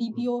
DPO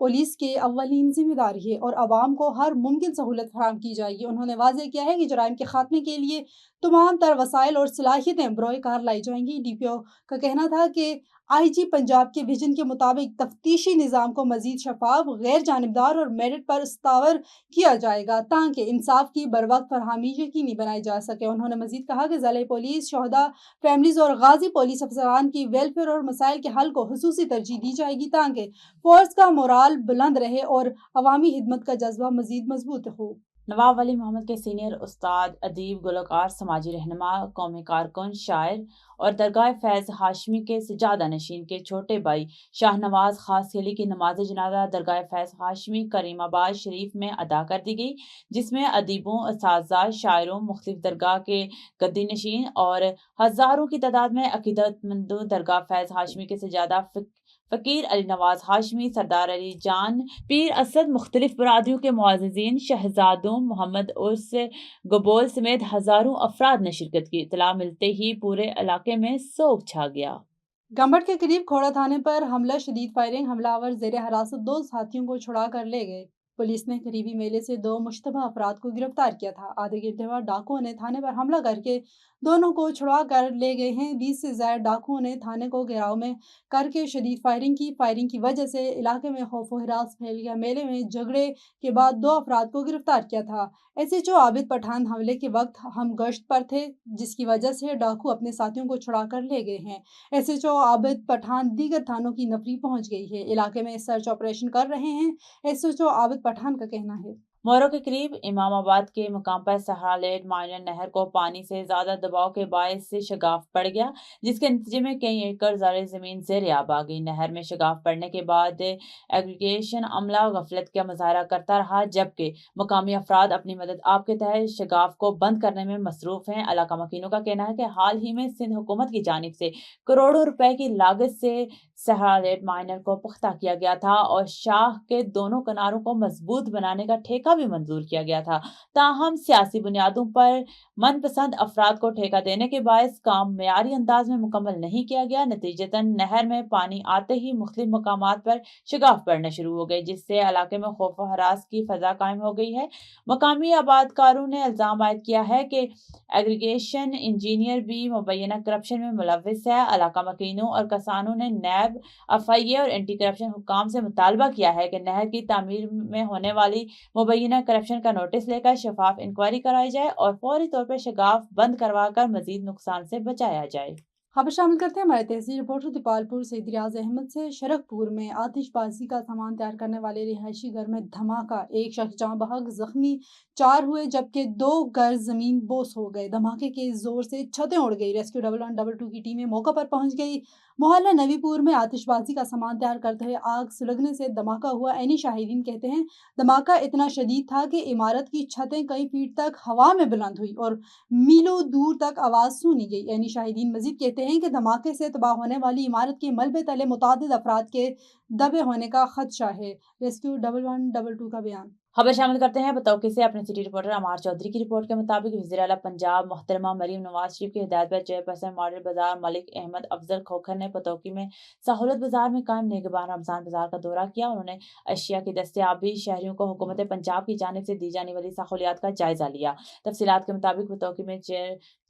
police کے اولین ذمہ داری ہے اور عوام کو ہر ممکن سہولت فراہم کی جائے گی۔ انہوں نے واضح کیا ہے کہ جرائم کے خاتمے کے لیے تمام تر وسائل اور صلاحیتیں بروئے کار لائی جائیں گی۔ ڈی پی او کا کہنا تھا کہ آئی جی پنجاب کے ویژن کے مطابق تفتیشی نظام کو مزید شفاف، غیر جانبدار اور میرٹ پر استوار کیا جائے گا تاکہ انصاف کی بروقت فراہمی یقینی بنائی جا سکے۔ انہوں نے مزید کہا کہ ضلعی پولیس شہداء فیملیز اور غازی پولیس افسران کی ویلفیئر اور مسائل کے حل کو خصوصی ترجیح دی جائے گی تاکہ فورس کا مورال بلند رہے اور عوامی خدمت کا جذبہ مزید مضبوط ہو۔ نواب ولی محمد کے سینئر استاد، ادیب، گلوکار، سماجی رہنما، قومی کارکن، شاعر اور درگاہ فیض ہاشمی کے سجادہ نشین کے چھوٹے بھائی شاہ نواز خاص علی کی نماز جنازہ درگاہ فیض ہاشمی کریم آباد شریف میں ادا کر دی گئی، جس میں ادیبوں، اساتذہ، شاعروں، مختلف درگاہ کے گدی نشین اور ہزاروں کی تعداد میں عقیدت مندوں درگاہ فیض ہاشمی کے سجادہ فقیر علی نواز ہاشمی، سردار علی جان، پیر اسد، مختلف برادریوں کے معززین، شہزادوں، محمد عرس گبول سمیت ہزاروں افراد نے شرکت کی۔ اطلاع ملتے ہی پورے علاقے میں سوگ چھا گیا۔ گمبٹ کے قریب کھوڑا تھانے پر حملہ، شدید فائرنگ، حملہ آور زیر حراست 2 ساتھیوں کو چھڑا کر لے گئے۔ پولیس نے قریبی میلے سے 2 مشتبہ افراد کو گرفتار کیا تھا۔ آدھے گھنٹے بعد ڈاکوؤں نے تھانے پر حملہ کر کے دونوں کو چھڑا کر لے گئے ہیں۔ 20 سے زائد ڈاکوؤں نے تھانے کو گھیراؤ میں کر کے شدید فائرنگ کی وجہ سے علاقے میں خوف و ہراس پھیل گیا۔ میلے میں جھگڑے کے بعد 2 افراد کو گرفتار کیا تھا۔ ایس ایچ او عابد پٹھان حملے کے وقت ہم گشت پر تھے، جس کی وجہ سے ڈاکو اپنے ساتھیوں کو چھڑا کر لے گئے ہیں۔ ایس ایچ او عابد پٹھان دیگر تھانوں کی نفری پہنچ گئی ہے، علاقے میں سرچ آپریشن کر رہے ہیں، ایس ایچ او عابد پٹھان کا کہنا ہے۔ مورو کے قریب امام آباد کے مقام پر سہرا-لیڈ مائنر نہر کو پانی سے زیادہ دباؤ کے باعث سے شگاف پڑ گیا، جس کے نتیجے میں کئی ایکڑ زرعی زمین زیر آب آ گئی۔ نہر میں شگاف پڑنے کے بعد ایگریگیشن عملہ غفلت کا مظاہرہ کرتا رہا، جبکہ مقامی افراد اپنی مدد آپ کے تحت شگاف کو بند کرنے میں مصروف ہیں۔ علاقہ مکینوں کا کہنا ہے کہ حال ہی میں سندھ حکومت کی جانب سے کروڑوں روپے کی لاگت سے سہرا-لیڈ مائنر کو پختہ کیا گیا تھا اور شاہ کے دونوں کناروں کو مضبوط بنانے کا ٹھیکہ بھی منظور کیا گیا تھا، تاہم سیاسی بنیادوں پر من پسند افراد کو ٹھیکہ دینے کے باعث کام معیاری انداز میں مکمل نہیں کیا گیا۔ نتیجتاً نہر میں پانی آتے ہی مختلف مقامات پر شگاف پڑنا شروع ہو گئے، جس سے علاقے میں خوف و ہراس کی فضا قائم ہو گئی ہے۔ مقامی آبادکاروں نے الزام عائد کیا ہے کہ ایگریگیشن انجینئر بھی مبینہ کرپشن میں ملوث ہے۔ علاقہ مکینوں اور کسانوں نے نیب، FIA اور اینٹی کرپشن حکام سے مطالبہ کیا ہے کہ نہر کی تعمیر میں ہونے والی مبینہ کرپشن کا نوٹس لے کر شفاف انکوائری کرائی جائے اور فوری طور پر شگاف بند کروا کر مزید نقصان سے بچایا جائے۔ خبر شامل کرتے ہیں ہمارے تحصیل رپورٹر دیپال پور سید ریاض احمد سے۔ شرک پور میں آتش بازی کا سامان تیار کرنے والے رہائشی گھر میں دھماکہ، 1 شخص جاں بحق زخمی، 4 ہوئے جبکہ 2 گھر زمین بوس ہو گئے۔ دھماکے کے زور سے چھتیں اڑ گئی۔ ریسکیو 1122 کی ٹیمیں موقع پر پہنچ گئی۔ محلہ نوی پور میں آتش بازی کا سامان تیار کرتے ہوئے آگ سلگنے سے دھماکہ ہوا۔ عینی شاہدین کہتے ہیں دھماکہ اتنا شدید تھا کہ عمارت کی چھتیں کئی فیٹ تک ہوا میں بلند ہوئی اور میلوں دور تک آواز سنی گئی۔ عینی شاہدین مزید کہتے ہیں کہ دھماکے سے تباہ ہونے والی عمارت کے ملبے تلے متعدد افراد کے دبے ہونے کا خدشہ ہے۔ ریسکیو 1122 کا بیان۔ خبر شامل کرتے ہیں بتوقع سے اپنے سٹی رپورٹر عمار چودھری کی رپورٹ کے مطابق وزیر اعلیٰ پنجاب محترمہ مریم نواز شریف کی ہدایت پر چیئرپرسن ماڈل بازار ملک احمد افضل کھوکھر نے بتوقع میں سہولت بازار میں قائم نگہبان رمضان بازار کا دورہ کیا۔ انہوں نے اشیاء کی دستیابی، شہریوں کو حکومت پنجاب کی جانب سے دی جانے والی سہولیات کا جائزہ لیا۔ تفصیلات کے مطابق بتوقع میں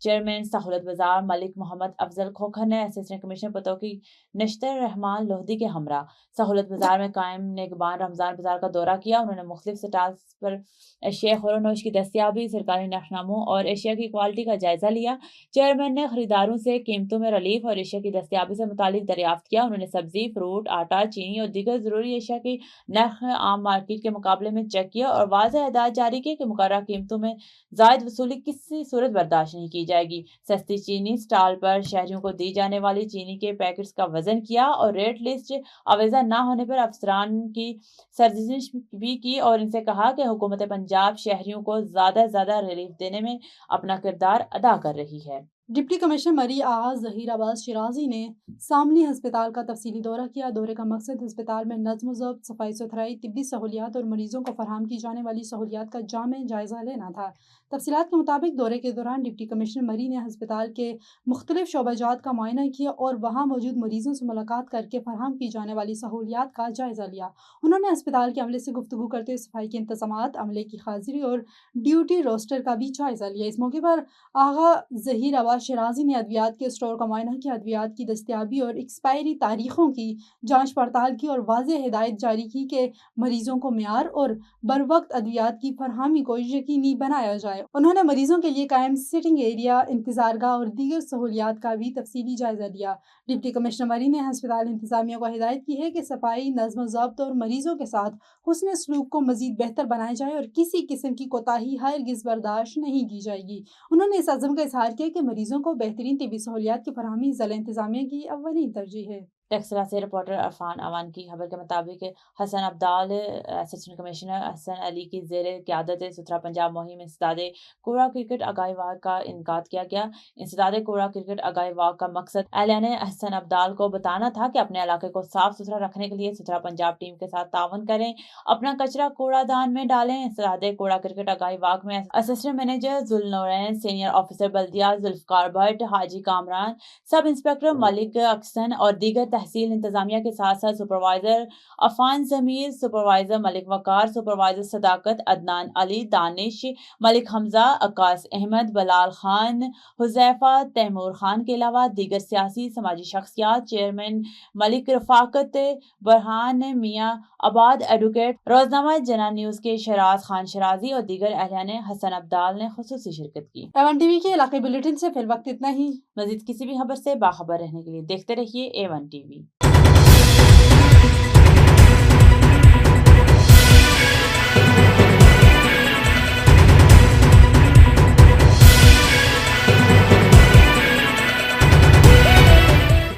چیئرمین سہولت بازار ملک محمد افضل کھوکھر نے اسسٹنٹ کمشنر بتوقع نشتر رحمان لودھی کے ہمراہ سہولت بازار میں قائم نگہبان رمضان بازار کا دورہ کیا۔ انہوں نے مختلف سٹالز پر اشیاء خور و نوش کی دستیابی، سرکاری نقشناموں اور اشیاء کی کوالٹی کا جائزہ لیا۔ چیئرمین نے خریداروں سے قیمتوں میں ریلیف اور اشیاء کی دستیابی سے متعلق دریافت کیا۔ انہوں نے سبزی، فروٹ، آٹا، چینی اور دیگر ضروری اشیاء کی نرخ عام مارکیٹ کے مقابلے میں چیک کیا اور واضح ہدایت جاری کی کہ مقررہ قیمتوں میں زائد وصولی کسی صورت برداشت نہیں کی جائے گی۔ سستی چینی سٹال پر شہریوں کو دی جانے والی چینی کے پیکٹس کا وزن کیا اور ریٹ لسٹ آویزہ نہ ہونے پر افسران کی سرزنش بھی کی اور ان سے کہا کہ حکومت پنجاب شہریوں کو زیادہ سے زیادہ ریلیف دینے میں اپنا کردار ادا کر رہی ہے۔ ڈپٹی کمشنر مری آغا ظہیر عباس شیرازی نے ساملی ہسپتال کا تفصیلی دورہ کیا۔ دورے کا مقصد ہسپتال میں نظم و ضبط، صفائی ستھرائی، طبی سہولیات اور مریضوں کو فراہم کی جانے والی سہولیات کا جامع جائزہ لینا تھا۔ تفصیلات کے مطابق دورے کے دوران ڈپٹی کمشنر مری نے ہسپتال کے مختلف شعبہ جات کا معائنہ کیا اور وہاں موجود مریضوں سے ملاقات کر کے فراہم کی جانے والی سہولیات کا جائزہ لیا۔ انہوں نے ہسپتال کے عملے سے گفتگو کرتے ہوئے صفائی کے انتظامات، عملے کی حاضری اور ڈیوٹی روسٹر کا بھی جائزہ لیا۔ اس موقع پر آغا ظہیر عباس شیرازی نے ادویات کے اسٹور کا معائنہ کیا، ادویات کی دستیابی اور ایکسپائری تاریخوں کی جانچ پڑتال کی اور واضح ہدایت جاری کی کہ مریضوں کو معیار اور بروقت ادویات کی فراہمی کو یقینی بنایا جائے۔ انہوں نے مریضوں کے لیے قائم سٹنگ ایریا، انتظار گاہ اور دیگر سہولیات کا بھی تفصیلی جائزہ لیا۔ ڈپٹی کمشنر مری نے ہسپتال انتظامیہ کو ہدایت کی ہے کہ صفائی، نظم و ضبط اور مریضوں کے ساتھ حسن سلوک کو مزید بہتر بنایا جائے اور کسی قسم کی کوتاہی ہرگز برداشت نہیں کی جائے گی۔ انہوں نے اس عزم کا اظہار کیا کہ مریضوں کو بہترین طبی سہولیات کی فراہمی ضلع انتظامیہ کی اولین ترجیح ہے۔ ٹیکسلا سے رپورٹر عرفان اوان کی خبر کے مطابق حسن عبدال اسسٹنٹ کمشنر حسن علی کی زیر قیادت ستھرا پنجاب مہم انسداد کوڑا کرکٹ آگاہی واک کا انعقاد کیا گیا۔ انسداد کوڑا کرکٹ آگاہی واک کا مقصد اہلیہ نے حسن عبدال کو بتانا تھا کہ اپنے علاقے کو صاف ستھرا رکھنے کے لیے ستھرا پنجاب ٹیم کے ساتھ تعاون کریں، اپنا کچرا کوڑا دان میں ڈالیں۔ انسداد کوڑا کرکٹ آگاہی واک میں assistant manager Zulnoorain, senior officer بلدیہ ذوالفقار بھٹ، حاجی کامران، سب انسپکٹر ملک اکسن اور دیگر تحصیل انتظامیہ کے ساتھ ساتھ سپروائزر عفان ضمیر، سپروائزر ملک وقار، سپروائزر صداقت، عدنان علی، دانش، ملک حمزہ، عکاس احمد، بلال خان، حذیفہ، تیمور خان کے علاوہ دیگر سیاسی سماجی شخصیات، چیئرمین ملک رفاقت، برہان میاں آباد، ایڈوکیٹ، روزنامہ جناح نیوز کے شہراز خان شیرازی اور دیگر اہلیہ نے حسن عبدال نے خصوصی شرکت کی۔ A1 ٹی وی کے علاقائی بلیٹن سے فی الوقت اتنا ہی۔ مزید کسی بھی خبر سے باخبر رہنے کے لیے دیکھتے رہیے A1 TV۔